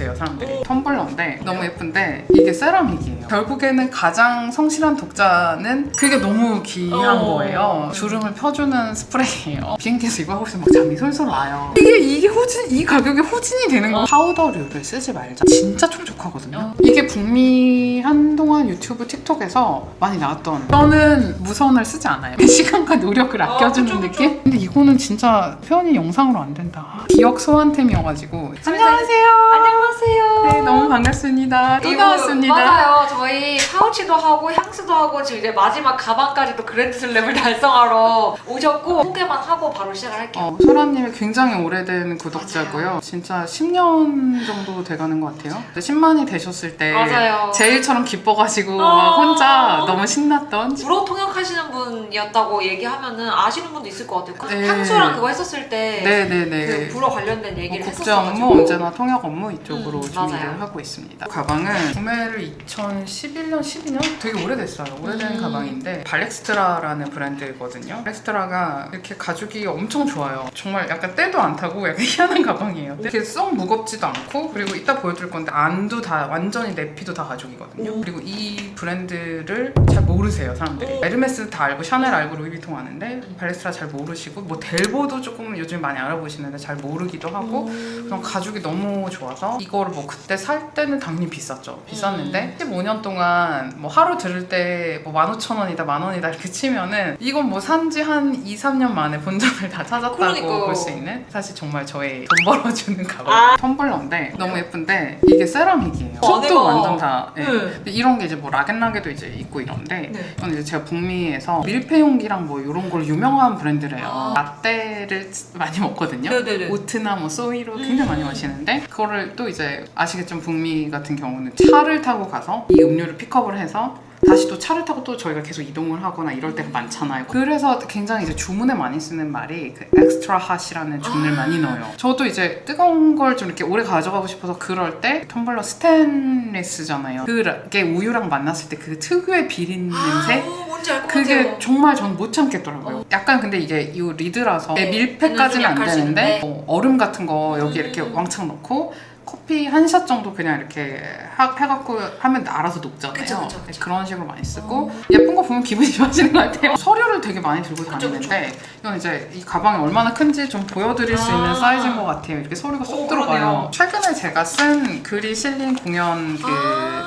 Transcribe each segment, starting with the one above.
모르세요 사람들이. 텀블러인데 너무 예쁜데 이게 세라믹이에요. 결국에는 가장 성실한 독자는 그게 너무 귀한 거예요. 주름을 펴주는 스프레이예요. 비행기에서 이거 하고 있으면 막 잠이 솔솔 와요. 이게 이 가격에 후진이 되는 거. 파우더류를 쓰지 말자. 진짜 촉촉하거든요. 이게 북미 한동안 유튜브 틱톡에서 많이 나왔던, 저는 무선을 쓰지 않아요. 시간과 노력을 아껴주는 느낌? 근데 이거는 진짜 표현이 영상으로 안 된다. 기억 소환템이어가지고. 안녕하세요. 안녕하세요. 네, 너무 반갑습니다. 또 나왔습니다. 맞아요. 저희 파우치도 하고 향수도 하고 지금 이제 마지막 가방까지도 그랜드 슬램을 달성하러 오셨고 소개만 하고 바로 시작을 할게요. 소라님이 굉장히 오래된 구독자고요. 진짜 10년 정도 돼가는 것 같아요. 10만이 되셨을 때 맞아요. 제일처럼 기뻐가지고 막 혼자 너무 신났던. 불어 통역하시는 분이었다고 얘기하면은 아시는 분도 있을 것 같아요. 네. 향수랑 그거 했었을 때 네네네. 그 불어 관련된 얘기를 국제 했었어가지고. 업무, 언제나 통역 업무 이쪽으로 준비를 맞아요. 하고 있습니다. 가방은 구매를 2011년, 12년? 되게 오래됐어요. 오래된 가방인데 발렉스트라라는 브랜드거든요. 발렉스트라가 이렇게 가죽이 엄청 좋아요. 정말 약간 때도 안 타고 약간 희한한 가방이에요. 이렇게 썩 무겁지도 않고, 그리고 이따 보여드릴 건데 안도 다 완전히 내피도 다 가죽이거든요. 그리고 이 브랜드를 잘 모르세요 사람들이. 에르메스 다 알고 샤넬 알고 루이비통 아는데 발렉스트라 잘 모르시고, 뭐 델보도 조금 요즘 많이 알아보시는데 잘 모르기도 하고. 그런 가죽이 너무 좋아서 이거를 뭐 그때 살 때는 당연히 비쌌죠. 비쌌는데 15년 동안 뭐 하루 들을 때 뭐 15,000원이다 10,000원이다 이렇게 치면은 이건 뭐 산지 한 2, 3년 만에 본전을 다 찾았다고 볼 수 있는, 사실 정말 저의 돈 벌어주는 가방. 텀블러인데 너무 예쁜데 이게 세라믹이에요. 컵도 완전 다. 네. 근데 이런 게 이제 뭐 락앤락에도 이제 있고 이런데 이건 이제 제가 북미에서 밀폐용기랑 뭐 이런 걸 유명한 브랜드래요. 라떼를 많이 먹거든요. 오트나 뭐 소이로 굉장히 많이 마시는데, 그거를 또 이제 아시겠지만 북미 같은 경우는 차를 타고 가서 이 음료를 픽업을 해서 다시 또 차를 타고 또 저희가 계속 이동을 하거나 이럴 때가 많잖아요. 그래서 굉장히 이제 주문에 많이 쓰는 말이 그 엑스트라 핫이라는 주문을 많이 넣어요. 저도 이제 뜨거운 걸 좀 이렇게 오래 가져가고 싶어서 그럴 때 텀블러 스테인리스잖아요. 그게 우유랑 만났을 때 그 특유의 비린 냄새? 뭔지 알 것 그게 같아요. 정말 전 못 참겠더라고요. 약간 근데 이게 이 리드라서 밀폐까지는 안 되는데 얼음 같은 거 여기 이렇게 왕창 넣고 커피 한 샷 정도 그냥 이렇게 해갖고 하면 알아서 녹잖아요. 그쵸. 그런 식으로 많이 쓰고 예쁜 거 보면 기분이 좋아지는 것 같아요. 서류를 되게 많이 들고 다니는데 이건 이제 이 가방이 얼마나 큰지 좀 보여드릴 수 있는 사이즈인 것 같아요. 이렇게 서류가 쏙 들어가요. 최근에 제가 쓴 글이 실린 공연 그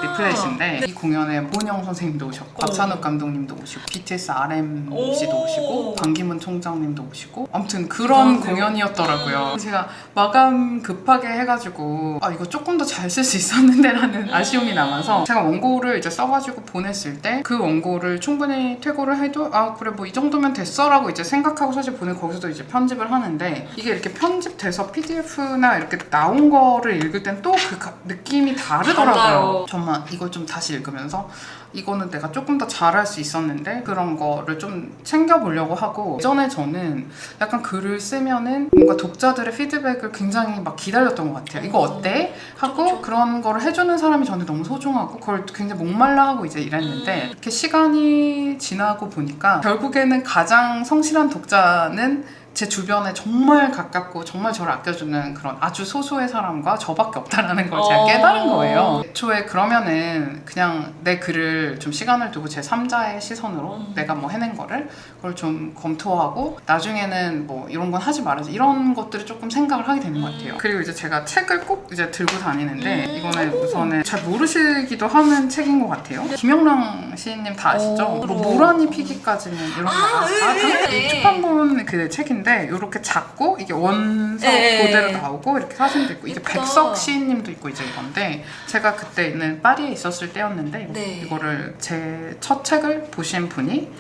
리플렛인데 이 공연에 보은영 선생님도 오셨고 박찬욱 감독님도 오시고 BTS RM 씨도 오시고 반기문 총장님도 오시고 아무튼 그런 공연이었더라고요. 제가 마감 급하게 해가지고 이거 조금 더 잘 쓸 수 있었는데 라는 아쉬움이 남아서 제가 원고를 이제 써가지고 보냈을 때 그 원고를 충분히 퇴고를 해도 그래 뭐 이 정도면 됐어 라고 이제 생각하고 사실 거기서도 이제 편집을 하는데, 이게 이렇게 편집돼서 PDF나 이렇게 나온 거를 읽을 땐 또 그 느낌이 다르더라고요. 정말 이걸 좀 다시 읽으면서 이거는 내가 조금 더 잘할 수 있었는데 그런 거를 좀 챙겨보려고 하고, 예전에 저는 약간 글을 쓰면은 뭔가 독자들의 피드백을 굉장히 막 기다렸던 것 같아요. 이거 어때? 하고 그런 거를 해주는 사람이 저한테 너무 소중하고 그걸 굉장히 목말라 하고 이제 이랬는데, 이렇게 시간이 지나고 보니까 결국에는 가장 성실한 독자는 제 주변에 정말 가깝고 정말 저를 아껴주는 그런 아주 소수의 사람과 저밖에 없다라는 걸 제가 깨달은 거예요. 애초에 그러면은 그냥 내 글을 좀 시간을 두고 제 3자의 시선으로 내가 뭐 해낸 거를 그걸 좀 검토하고 나중에는 뭐 이런 건 하지 말아야지, 이런 것들을 조금 생각을 하게 되는 것 같아요. 그리고 이제 제가 책을 꼭 이제 들고 다니는데 이거는 우선은 잘 모르시기도 하는 책인 것 같아요. 김영랑 시인님 다 아시죠? 뭐 모란이 피기까지는 이런 거 당연히 출판본 그 책인데 이렇게 작고 이게 원서 그대로 나오고 이렇게 사진도 있고, 이게 백석 시인님도 있고 이제 이건데, 제가 그때는 파리에 있었을 때였는데 이거를 제 첫 책을 보신 분이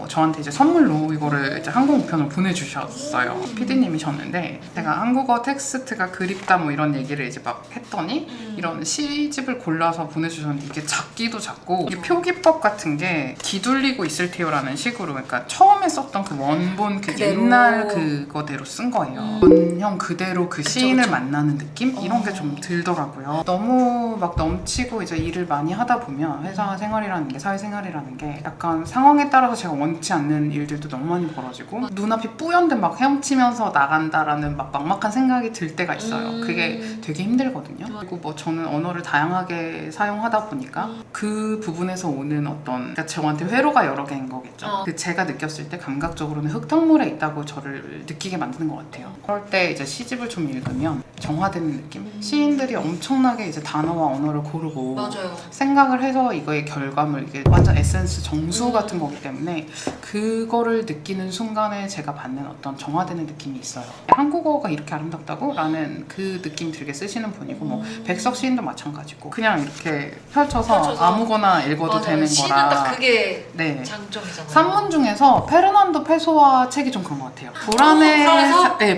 저한테 이제 선물로 이거를 이제 한국 우편으로 보내주셨어요. PD님이셨는데 제가 한국어 텍스트가 그립다 뭐 이런 얘기를 이제 막 했더니 이런 시집을 골라서 보내주셨는데 이게 작기도 작고 이게 표기법 같은 게 기둘리고 있을 테요라는 식으로, 그러니까 처음에 썼던 그 원본 그 옛날 그거대로 쓴 거예요. 원형 그대로 그 시인을 만나는 느낌? 이런 게 좀 들더라고요. 너무 막 넘치고 이제 일을 많이 하다 보면 회사 생활이라는 게, 사회생활이라는 게 약간 상황에 따라서 따라서 제가 원치 않는 일들도 너무 많이 벌어지고 눈앞이 뿌연데 막 헤엄치면서 나간다라는 막 막막한 생각이 들 때가 있어요. 그게 되게 힘들거든요. 그리고 뭐 저는 언어를 다양하게 사용하다 보니까 그 부분에서 오는 어떤 그러니까 저한테 회로가 여러 개인 거겠죠. 그 제가 느꼈을 때 감각적으로는 흙탕물에 있다고 저를 느끼게 만드는 것 같아요. 그럴 때 이제 시집을 좀 읽으면 정화되는 느낌? 시인들이 엄청나게 이제 단어와 언어를 고르고 맞아요. 생각을 해서 이거의 결과물 이게 완전 에센스 정수 같은 거기 때문에 그거를 느끼는 순간에 제가 받는 어떤 정화되는 느낌이 있어요. 한국어가 이렇게 아름답다고? 라는 그 느낌 들게 쓰시는 분이고 뭐 백석 시인도 마찬가지고 그냥 이렇게 펼쳐서 아무거나 읽어도 맞아요. 되는 시는 거라 딱 그게 네. 장점이잖아요. 산문 중에서 페르난도 페소아 책이 좀 그런 것 같아요.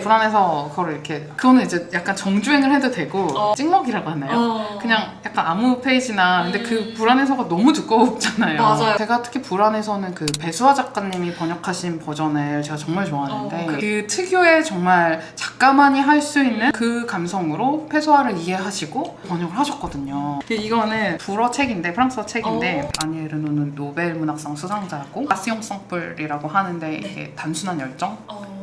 불안해서 그거를 이렇게 그거는 이제 약간 정주행을 해도 되고 찍먹이라고 하나요? 그냥 약간 아무 페이지나 근데 그 불안해서가 너무 두껍잖아요. 맞아요. 제가 특히 불안해서는 그 배수아 작가님이 번역하신 버전을 제가 정말 좋아하는데 그 특유의 정말 작가만이 할 수 있는 그 감성으로 페소아를 이해하시고 번역을 하셨거든요. 이거는 불어 책인데 프랑스어 책인데 아니에 르노는 노벨 문학상 수상자고 파시옹 성뿔이라고 하는데 이게 단순한 열정?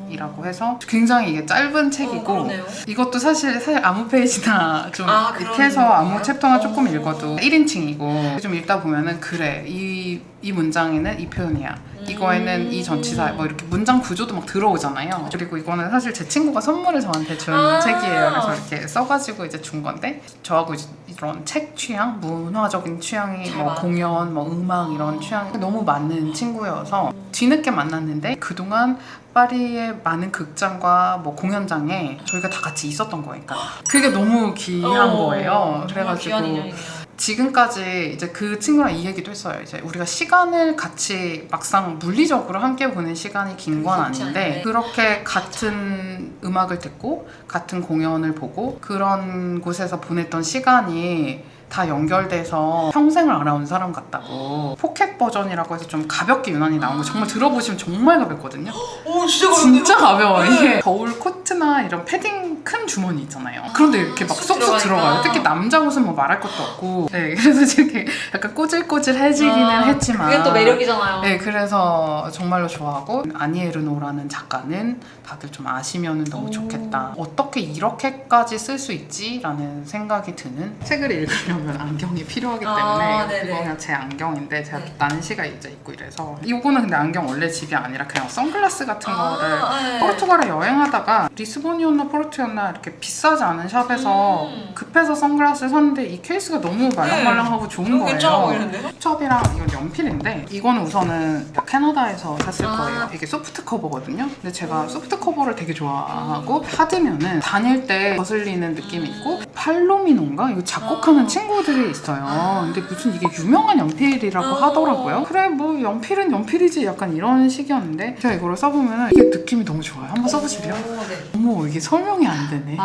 이라고 해서 굉장히 이게 짧은 책이고 이것도 사실 아무 페이지나 좀 이렇게 해서 아무 챕터나 조금 읽어도 1인칭이고 좀 읽다 보면은 그래 이 문장에는 이 표현이야 이거에는 이 전치사 뭐 이렇게 문장 구조도 막 들어오잖아요. 그리고 이거는 사실 제 친구가 선물을 저한테 준 책이에요. 그래서 이렇게 써가지고 이제 준 건데 저하고 이제 이런 책 취향, 문화적인 취향이 뭐 공연, 뭐 음악 이런 취향이 너무 맞는 친구여서 뒤늦게 만났는데 그동안 파리의 많은 극장과 뭐 공연장에 저희가 다 같이 있었던 거니까 그게 너무 귀한 거예요. 그래가지고 지금까지 이제 그 친구랑 이 얘기도 했어요. 이제 우리가 시간을 같이 막상 물리적으로 함께 보낸 시간이 긴 건 아닌데 그렇게 같은 음악을 듣고 같은 공연을 보고 그런 곳에서 보냈던 시간이 다 연결돼서 평생을 알아온 사람 같다고. 포켓 버전이라고 해서 좀 가볍게 유난히 나온 거 정말 들어보시면 정말 가볍거든요. 오 진짜 진짜 가벼워. 이게 겨울 코트나 이런 패딩 큰 주머니 있잖아요. 그런데 이렇게 막 쏙쏙 들어가요. 특히 남자 옷은 뭐 말할 것도 없고. 네, 그래서 이렇게 약간 꼬질꼬질해지기는 했지만 그게 또 매력이잖아요. 네, 그래서 정말로 좋아하고 아니에 르노라는 작가는 다들 좀 아시면 너무 좋겠다. 어떻게 이렇게까지 쓸 수 있지? 라는 생각이 드는 책을 읽으려면 안경이 필요하기 때문에 이거 그냥 제 안경인데 제가 난시가 이제 있고 이래서 이거는 근데 안경 원래 집이 아니라 그냥 선글라스 같은 거를 포르투갈에 여행하다가 리스본이었나 포르투였나 이렇게 비싸지 않은 샵에서 급해서 선글라스를 샀는데 이 케이스가 너무 말랑말랑하고 좋은 거예요. 괜찮아 보이는데요? 수첩이랑 이건 연필인데 이거는 우선은 캐나다에서 샀을 거예요. 이게 소프트 커버거든요. 근데 제가 소프트 커버를 되게 좋아하고 하드면은 다닐 때 거슬리는 느낌이 있고 팔로미노인가? 이거 작곡하는 친구들이 있어요. 근데 무슨 이게 유명한 연필이라고 하더라고요. 그래 뭐 연필은 연필이지 약간 이런 식이었는데 제가 이거를 써보면 이게 느낌이 너무 좋아요. 한번 써보실래요? 어머 이게 설명이 안 되네.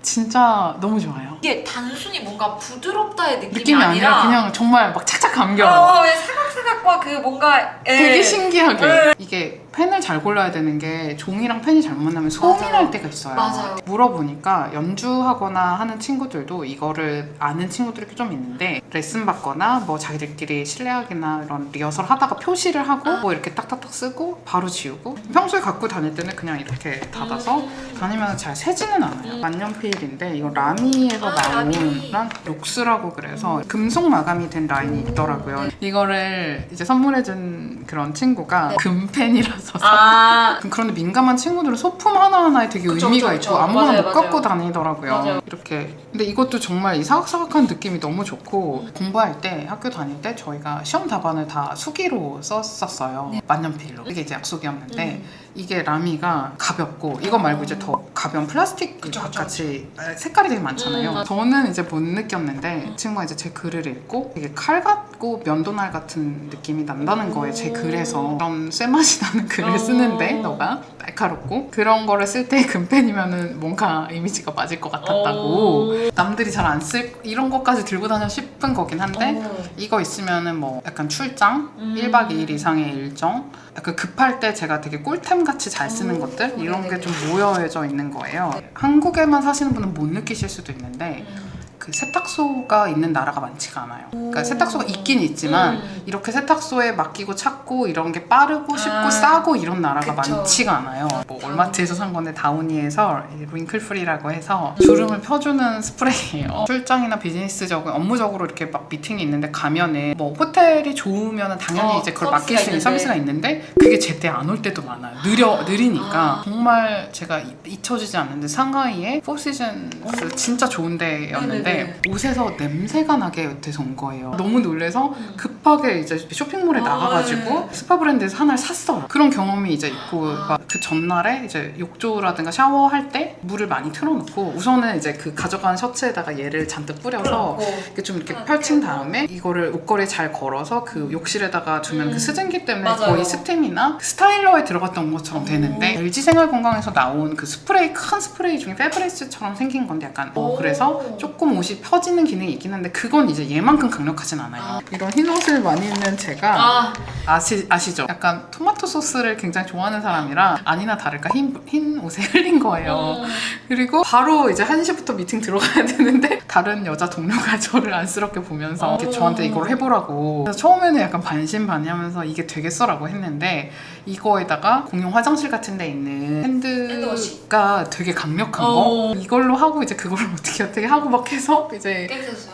진짜 너무 좋아요. 이게 단순히 뭔가 부드럽다의 느낌이 아니라 그냥 정말 막 착착 감겨요. 사각사각과 그 뭔가 되게 신기하게 이게 펜을 잘 골라야 되는 게 종이랑 펜이 잘못 나면 소음이 날 때가 있어요. 맞아요. 물어보니까 연주하거나 하는 친구들도 이거를 아는 친구들이 좀 있는데 레슨 받거나 뭐 자기들끼리 실내악이나 이런 리허설 하다가 표시를 하고 뭐 이렇게 딱딱딱 쓰고 바로 지우고 평소에 갖고 다닐 때는 그냥 이렇게 닫아서 다니면 잘 새지는 않아요. 만년필인데 이거 라미에서 나온 록스라고 그래서 금속 마감이 된 라인이 있더라고요. 이거를 이제 선물해준 그런 친구가 금펜이라서 그런데 민감한 친구들은 소품 하나하나에 되게 의미가 있고 아무거나 못 갖고 다니더라고요. 이렇게 근데 이것도 정말 이 사각사각한 느낌이 너무 좋고 공부할 때 학교 다닐 때 저희가 시험 답안을 다 수기로 썼었어요. 만년필로. 이게 이제 약속이었는데 이게 라미가 가볍고 이거 말고 이제 더 가벼운 플라스틱 같이 색깔이 되게 많잖아요. 저는 이제 못 느꼈는데 친구가 이제 제 글을 읽고 되게 칼 같고 면도날 같은 느낌이 난다는 거예요. 제 글에서 그런 쇠맛이 나는 글을 쓰는데 너가 날카롭고 그런 거를 쓸 때 금펜이면은 뭔가 이미지가 맞을 것 같았다고. 남들이 잘 안 쓸 이런 것까지 들고 다녀 싶은 거긴 한데 이거 있으면은 뭐 약간 출장 1박 2일 이상의 일정 약간 급할 때 제가 되게 꿀템 같이 잘 쓰는 것들 이런 게 좀 모여져 있는 거예요. 한국에만 사시는 분은 못 느끼실 수도 있는데 그 세탁소가 있는 나라가 많지가 않아요. 그러니까 세탁소가 있긴 있지만 이렇게 세탁소에 맡기고 찾고 이런 게 빠르고 쉽고 싸고 이런 나라가 그쵸. 많지가 않아요. 뭐 월마트에서 산 건데 다우니에서 링클프리라고 해서 주름을 펴주는 스프레이예요. 출장이나 비즈니스적으로 업무적으로 이렇게 막 미팅이 있는데 가면은 뭐 호텔이 좋으면 당연히 이제 그걸 맡길 수 있는 서비스가 있는데 그게 제때 안 올 때도 많아요. 느리니까 정말 제가 잊혀지지 않는데 상하이에 포시즌스 진짜 좋은 데였는데 옷에서 냄새가 나게 여태서 온 거예요. 너무 놀래서 급하게 이제 쇼핑몰에 나가가지고 스파 브랜드에서 하나를 샀어요. 그런 경험이 이제 있고 그 전날에 이제 욕조라든가 샤워할 때 물을 많이 틀어놓고 우선은 이제 그 가져간 셔츠에다가 얘를 잔뜩 뿌려서 이렇게 좀 이렇게 펼친 다음에 이거를 옷걸이에 잘 걸어서 그 욕실에다가 두면 그 수증기 때문에 맞아요. 거의 스팀이나 스타일러에 들어갔던 것처럼 되는데 LG 생활건강에서 나온 그 스프레이 큰 스프레이 중에 페브리스처럼 생긴 건데 약간 그래서 조금 옷이 펴지는 기능이 있긴 한데 그건 이제 얘만큼 강력하진 않아요. 이런 흰 옷을 많이 입는 제가 아시죠? 약간 토마토 소스를 굉장히 좋아하는 사람이라 아니나 다를까 흰 옷에 흘린 거예요. 그리고 바로 이제 1시부터 미팅 들어가야 되는데 다른 여자 동료가 저를 안쓰럽게 보면서 이렇게 저한테 이걸 해보라고. 그래서 처음에는 약간 반신반의하면서 이게 되겠어라고 했는데 이거에다가 공용 화장실 같은 데 있는 핸드가 되게 강력한 거 이걸로 하고 이제 그걸로 어떻게 하고 막 해서 이제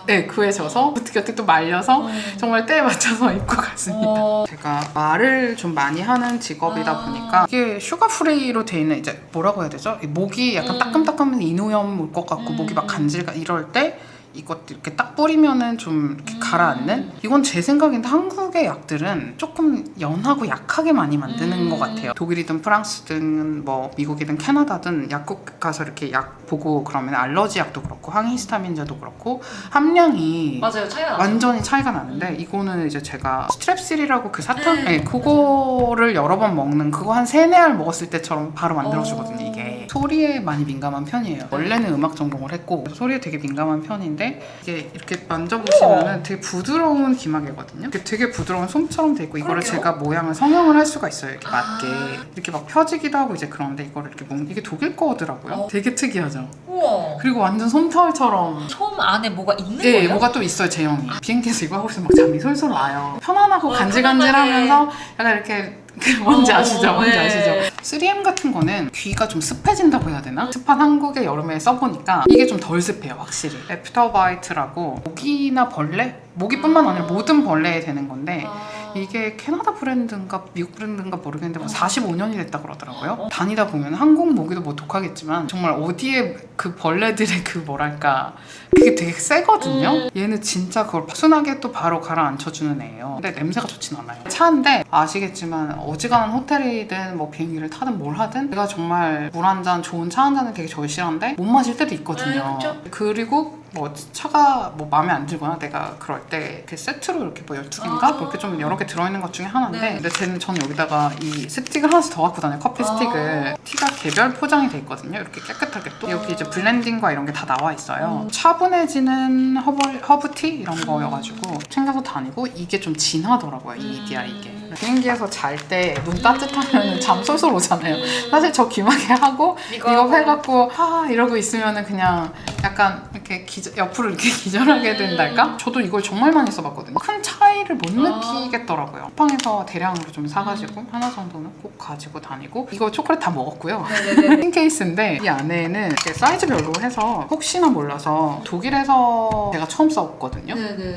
네, 구해져서 어떻게 또 말려서 정말 때에 맞춰서 입고 갔습니다. 제가 말을 좀 많이 하는 직업이다 보니까 이게 슈가 프리로 돼 있는 이제 뭐라고 해야 되죠? 목이 약간 따끔따끔해서 인후염 올 것 같고 목이 막 간질가 이럴 때 이것도 이렇게 딱 뿌리면은 좀 이렇게 가라앉는? 이건 제 생각인데 한국의 약들은 조금 연하고 약하게 많이 만드는 것 같아요. 독일이든 프랑스든 뭐 미국이든 캐나다든 약국 가서 이렇게 약 보고 그러면 알러지 약도 그렇고 항히스타민제도 그렇고 함량이 맞아요. 차이가 나죠. 완전히 차이가 나는데 이거는 이제 제가 스트랩실이라고 그 사탕 네, 그거를 여러 번 먹는 그거 한 3-4알 먹었을 때처럼 바로 만들어주거든요. 이게 소리에 많이 민감한 편이에요. 원래는 음악 전공을 했고 소리에 되게 민감한 편인데 이게 이렇게 만져보시면은 되게 부드러운 기마개거든요. 이게 되게 부드러운 솜처럼 돼 있고 이거를 제가 모양을 성형을 할 수가 있어요. 이렇게 맞게 이렇게 막 펴지기도 하고 이제 그런데 이거를 이렇게 이게 독일 거더라고요. 되게 특이하죠. 우와. 그리고 완전 솜털처럼 솜 안에 뭐가 있는 네, 거예요? 뭐가 또 있어요, 제형이. 비행기에서 이거 하고 있으면 막 잠이 솔솔 와요. 편안하고 간질간질하면서 약간 이렇게 뭔지 아시죠? 뭔지 아시죠? 3M 같은 거는 귀가 좀 습해진다고 해야 되나? 습한 한국의 여름에 써보니까 이게 좀 덜 습해요, 확실히. 애프터바이트라고 모기나 벌레? 모기뿐만 아니라 모든 벌레에 되는 건데 이게 캐나다 브랜드인가 미국 브랜드인가 모르겠는데 뭐 45년이 됐다 그러더라고요. 다니다 보면 한국 모기도 뭐 독하겠지만 정말 어디에 그 벌레들의 그 뭐랄까 그게 되게 세거든요. 얘는 진짜 그걸 순하게 또 바로 가라앉혀주는 애예요. 근데 냄새가 좋진 않아요. 차인데 아시겠지만 어지간한 호텔이든 뭐 비행기를 타든 뭘 하든 제가 정말 물 한 잔 좋은 차 한 잔은 되게 절실한데 못 마실 때도 있거든요. 그리고 뭐 차가 뭐 마음에 안 들거나 내가 그럴 때 이렇게 세트로 이렇게 뭐 12개인가? 뭐 이렇게 좀 여러 개 들어있는 것 중에 하나인데 근데 저는 여기다가 이 스틱을 하나씩 더 갖고 다녀요. 커피 스틱을. 티가 개별 포장이 돼 있거든요. 이렇게 깨끗하게 또 여기 이제 블렌딩과 이런 게 다 나와 있어요. 차분해지는 허브티 이런 거여가지고 챙겨서 다니고 이게 좀 진하더라고요. 이 EDR 이게. 비행기에서 잘 때 눈 따뜻하면 잠 솔솔 오잖아요. 사실 저 귀마개 하고 이거 해갖고 이러고 있으면은 그냥 약간 이렇게 옆으로 이렇게 기절하게 된달까? 저도 이걸 정말 많이 써봤거든요. 큰 차이를 못 느끼겠더라고요. 쿠팡에서 대량으로 좀 사가지고 하나 정도는 꼭 가지고 다니고 이거 초콜릿 다 먹었고요. tin 케이스인데 이 안에는 이렇게 사이즈별로 해서 혹시나 몰라서 독일에서 제가 처음 썼거든요.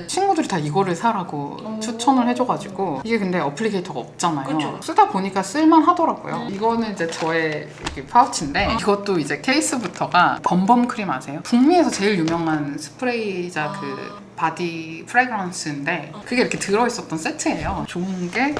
친구들이 다 이거를 사라고 추천을 해줘가지고 이게 근데 어플리케이터가 없잖아요. 그쵸. 쓰다 보니까 쓸만 하더라고요. 이거는 이제 저의 이렇게 파우치인데 이것도 이제 케이스부터가 범범 크림 아세요? 북미에서 제일 유명한 스프레이자 그 바디 프레그런스인데 그게 이렇게 들어있었던 세트예요. 좋은 게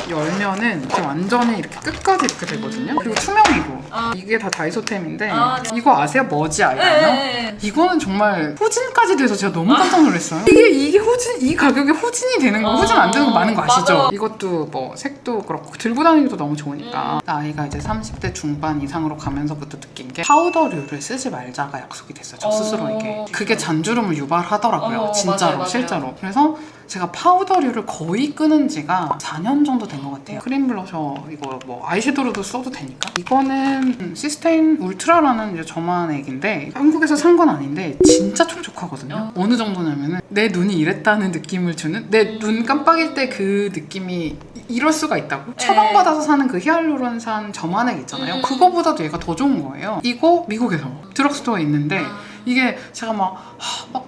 열면은 이렇게 완전히 이렇게 끝까지 이렇게 되거든요. 그리고 투명이고 이게 다 다이소템인데 이거 아세요? 머지 아이라이너? 이거는 정말 후진까지 돼서 제가 너무 깜짝 놀랐어요. 이게 후진, 이 가격에 후진이 되는 거, 후진 안 되는 거 많은 거 아시죠? 맞아. 이것도 뭐 색도 그렇고 들고 다니기도 너무 좋으니까 나이가 이제 30대 중반 이상으로 가면서부터 느낀 게 파우더류를 쓰지 말자가 약속이 됐어요. 저 스스로에게. 그게 잔주름을 유발하더라고요. 진짜로 맞아요. 실제로. 그래서 제가 파우더류를 거의 끊은 지가 4년 정도 된 것 같아요. 크림 블러셔 이거 뭐 아이섀도우로도 써도 되니까. 이거는 시스테인 울트라라는 이제 저만의 액인데 한국에서 산 건 아닌데 진짜 촉촉하거든요. 어느 정도냐면은 내 눈이 이랬다는 느낌을 주는, 내 눈 깜빡일 때 그 느낌이 이럴 수가 있다고? 처방받아서 사는 그 히알루론산 저만액 있잖아요. 그거보다도 얘가 더 좋은 거예요. 이거 미국에서 드럭스토어에 있는데 이게 제가 막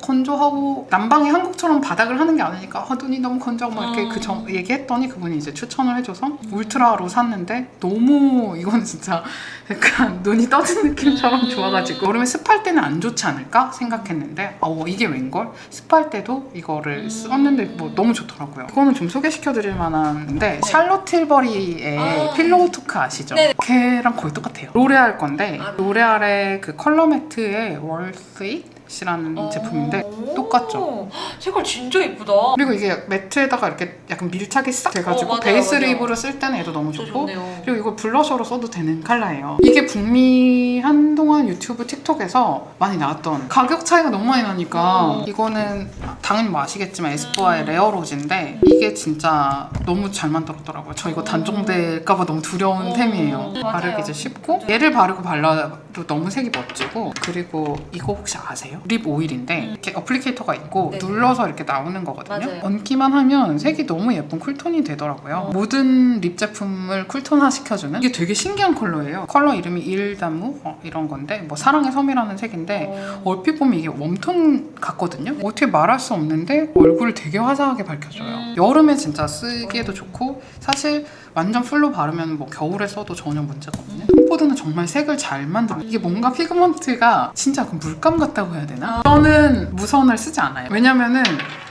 건조하고 난방이 한국처럼 바닥을 하는 게 아니니까 눈이 너무 건조하고 막 이렇게 얘기했더니 그분이 이제 추천을 해줘서 울트라로 샀는데 너무 이건 진짜 약간 눈이 떠진 느낌처럼 좋아가지고 여름에 습할 때는 안 좋지 않을까 생각했는데 이게 웬걸? 습할 때도 이거를 썼는데 뭐 너무 좋더라고요. 이거는 좀 소개시켜드릴 만한데 샬롯 틸버리의 필로우 토크 아시죠? 네. 걔랑 거의 똑같아요. 로레알 건데 로레알의 그 컬러 매트의 Worth It? 이라는 제품인데 똑같죠? 색깔 진짜 예쁘다. 그리고 이게 매트에다가 이렇게 약간 밀착이 싹 돼가지고 맞아요, 베이스 맞아요. 립으로 쓸 때는 얘도 너무 좋고 좋네요. 그리고 이거 블러셔로 써도 되는 컬러예요. 이게 북미 한동안 유튜브 틱톡에서 많이 나왔던, 가격 차이가 너무 많이 나니까 이거는 당연히 뭐 아시겠지만 에스쁘아의 레어로즈인데 이게 진짜 너무 잘 만들었더라고요. 저 이거 단종될까봐 너무 두려운 템이에요. 맞아요. 바르기 이제 쉽고 얘를 바르고 발라도 너무 색이 멋지고, 그리고 이거 혹시 아세요? 립 오일인데 이렇게 어플리케이터가 있고 네. 눌러서 이렇게 나오는 거거든요. 맞아요. 얹기만 하면 색이 너무 예쁜 쿨톤이 되더라고요. 모든 립 제품을 쿨톤화 시켜주는, 이게 되게 신기한 컬러예요. 컬러 이름이 일다무 이런 건데 뭐 사랑의 섬이라는 색인데 얼핏 보면 이게 웜톤 같거든요. 어떻게 말할 수 없는데 얼굴을 되게 화사하게 밝혀줘요. 여름에 진짜 쓰기에도 좋고 사실 완전 풀로 바르면 뭐 겨울에 써도 전혀 문제가 없는. 톰포드는 정말 색을 잘 만들어요. 이게 뭔가 피그먼트가 진짜 그 물감 같다고 해야 되나? 저는 무선을 쓰지 않아요. 왜냐면은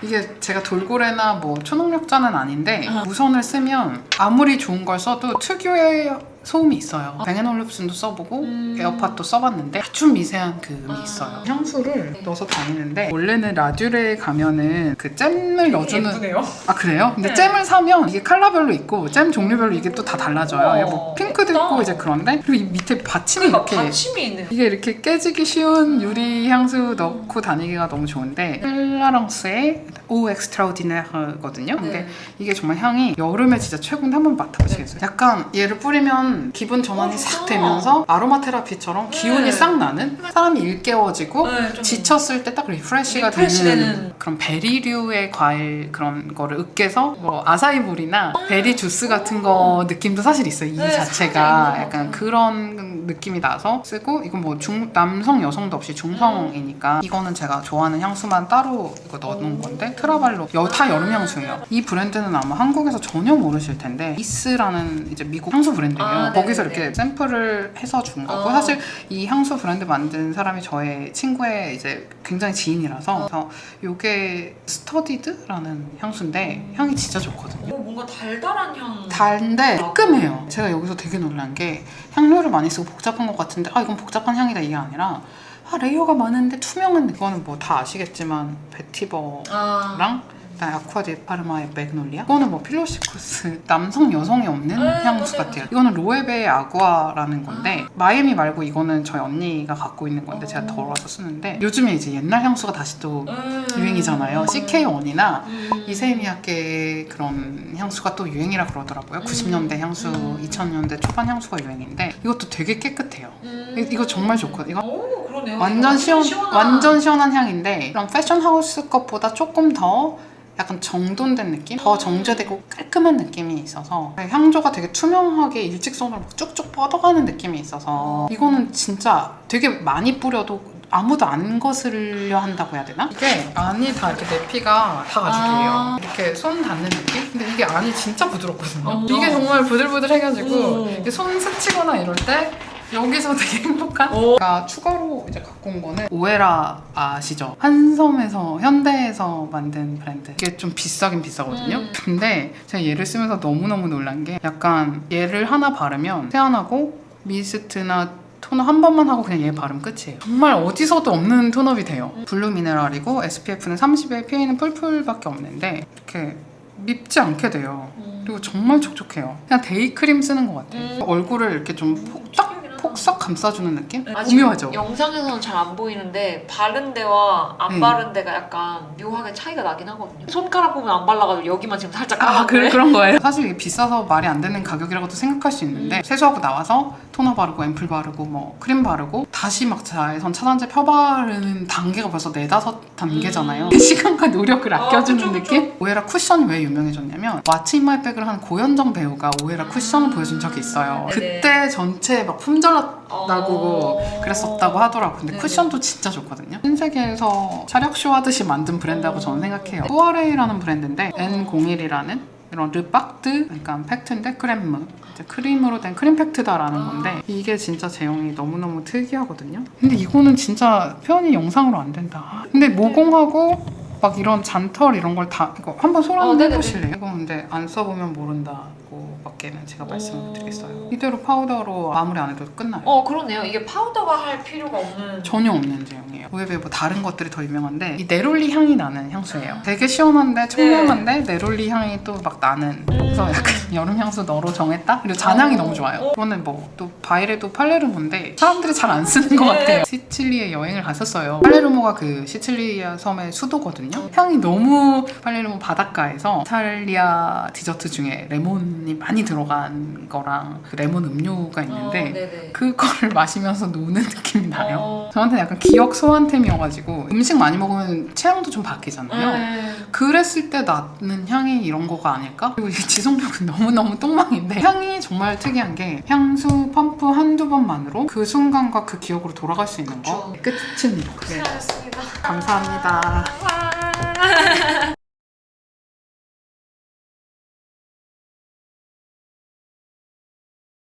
이게 제가 돌고래나 뭐 초능력자는 아닌데 무선을 쓰면 아무리 좋은 걸 써도 특유의 소음이 있어요. 뱅앤올룹슨도 써보고 에어팟도 써봤는데 아주 미세한 그 음이 있어요. 향수를 넣어서 다니는데 원래는 라듀레에 가면은 그 잼을 넣어주는, 예쁘네요. 아 그래요? 근데 잼을 사면 이게 컬러별로 있고 잼 종류별로 이게 또 다 달라져요. 이게 뭐 핑크도 있고 이제 그런데, 그리고 이 밑에 받침이 이렇게 받침이 있네요. 이게 이렇게 깨지기 쉬운 유리 향수 넣고 다니기가 너무 좋은데 클라랑스의 오 엑스트라오디네르거든요. 근데 이게 정말 향이 여름에 진짜 최고인데 한번 맡아보시겠어요? 약간 얘를 뿌리면 기분 전환이 싹 되면서 아로마 테라피처럼 기운이 싹 나는, 사람이 일깨워지고 좀 지쳤을 때 딱 리프레시가 리프레시 되는 되는. 그런 베리류의 과일 그런 거를 으깨서 뭐 아사이볼이나 베리 주스 같은 거 느낌도 사실 있어요. 이 살짝 자체가 있는 것 약간 그런 느낌이 나서 쓰고, 이건 뭐 남성 여성도 없이 중성이니까 이거는 제가 좋아하는 향수만 따로 이거 넣어놓은 건데 트라발로 다 여름 향수예요. 이 브랜드는 아마 한국에서 전혀 모르실 텐데 이스라는 이제 미국 향수 브랜드예요. 거기서 이렇게 샘플을 해서 준 거고 사실 이 향수 브랜드 만든 사람이 저의 친구의 이제 굉장히 지인이라서 그래서 이게 스터디드라는 향수인데 향이 진짜 좋거든요. 뭔가 달달한 향. 달인데 깔끔해요. 제가 여기서 되게 놀란 게 향료를 많이 쓰고 복잡한 것 같은데 이건 복잡한 향이다 이게 아니라 레이어가 많은데 투명한 느낌. 이거는 뭐 다 아시겠지만 베티버랑 아쿠아 디 파르마의 맥놀리아? 이거는 뭐 필로시쿠스 남성 여성이 없는 향수 같아요. 이거는 로에베의 아구아라는 건데 마이애미 말고 이거는 저희 언니가 갖고 있는 건데 제가 덜어서 쓰는데 요즘에 이제 옛날 향수가 다시 또 유행이잖아요. CK1이나 이세미야케의 그런 향수가 또 유행이라 그러더라고요. 90년대 향수, 2000년대 초반 향수가 유행인데 이것도 되게 깨끗해요. 이거 정말 좋거든요. 이거 그러네요. 완전 시원한 향인데 그런 패션 하우스 것보다 조금 더 약간 정돈된 느낌? 더 정제되고 깔끔한 느낌이 있어서 향조가 되게 투명하게 일직선으로 쭉쭉 뻗어가는 느낌이 있어서 이거는 진짜 되게 많이 뿌려도 아무도 안 거스르려 한다고 해야 되나? 이게 안이 다 이렇게 내피가 다 가죽이에요. 이렇게 손 닿는 느낌? 근데 이게 안이 진짜 부드럽거든요. 이게 정말 부들부들해가지고 이렇게 손 스치거나 이럴 때 여기서 되게 행복한? 제가 추가로 이제 갖고 온 거는 오에라 아시죠? 한섬에서 현대에서 만든 브랜드. 이게 좀 비싸긴 비싸거든요. 근데 제가 얘를 쓰면서 너무너무 놀란 게 약간 얘를 하나 바르면 세안하고 미스트나 토너 한 번만 하고 그냥 얘 바르면 끝이에요. 정말 어디서도 없는 톤업이 돼요. 블루 미네랄이고 SPF는 30에 PA는 뿔뿔밖에 없는데 이렇게 밉지 않게 돼요. 그리고 정말 촉촉해요. 그냥 데이크림 쓰는 것 같아요. 얼굴을 이렇게 좀 폭삭 감싸주는 느낌? 아직 오묘하죠? 영상에서는 잘 안 보이는데 바른 데와 안 네. 바른 데가 약간 묘하게 차이가 나긴 하거든요. 손가락 보면 안 발라가지고 여기만 지금 살짝 아, 까만데. 그런 거예요? 사실 이게 비싸서 말이 안 되는 가격이라고도 생각할 수 있는데 세수하고 나와서 토너 바르고 앰플 바르고 뭐 크림 바르고 다시 막 자외선 차단제 펴바르는 단계가 벌써 4-5단계잖아요. 시간과 노력을 아껴주는 그쵸, 느낌? 오에라 쿠션이 왜 유명해졌냐면 왓츠 인 마이 백을 한 고현정 배우가 오에라 쿠션을 보여준 적이 있어요. 네네. 그때 전체 막 품절났다고 그랬었다고 하더라고요. 근데 네네. 쿠션도 진짜 좋거든요. 신세계에서 차력쇼 하듯이 만든 브랜드라고 저는 생각해요. 뚜아레이라는 브랜드인데 N01이라는 이런 르박드, 그러니까 팩트인데 크렘무, 이제 크림으로 된 크림 팩트다라는 건데 이게 진짜 제형이 너무너무 특이하거든요. 근데 이거는 진짜 표현이 영상으로 안 된다. 근데 모공하고 막 이런 잔털 이런 걸 다 이거 한번 손 한번 네네네. 해보실래요? 이거 근데 안 써보면 모른다고 밖에는 제가 말씀을 드리겠어요. 이대로 파우더로 마무리 안 해도 끝나요. 그러네요. 이게 파우더가 할 필요가 없는. 전혀 없는 제형이에요. 오에베 뭐 다른 것들이 더 유명한데 이 네롤리 향이 나는 향수예요. 되게 시원한데 청량한데 네롤리 향이 또 막 나는 그래서 약간 여름 향수 너로 정했다? 그리고 잔향이 너무 좋아요. 이거는 뭐 또 바이레도 팔레르모인데 사람들이 잘 안 쓰는 것 같아요. 시칠리에 여행을 갔었어요. 팔레르모가 그 시칠리아 섬의 수도거든요. 향이 너무 팔레르모 바닷가에서 이탈리아 디저트 중에 레몬이 많이 들어간 거랑 그 레몬 음료가 있는데 네네. 그거를 마시면서 노는 느낌이 나요. 저한테는 약간 기억 소환템이어가지고 음식 많이 먹으면 체형도 좀 바뀌잖아요. 그랬을 때 나는 향이 이런 거가 아닐까? 그리고 이 지속력은 너무너무 똥망인데 향이 정말 특이한 게 향수 펌프 한두 번만으로 그 순간과 그 기억으로 돌아갈 수 있는 거. 끝입니다. 네. 수고하셨습니다. 감사합니다. 와.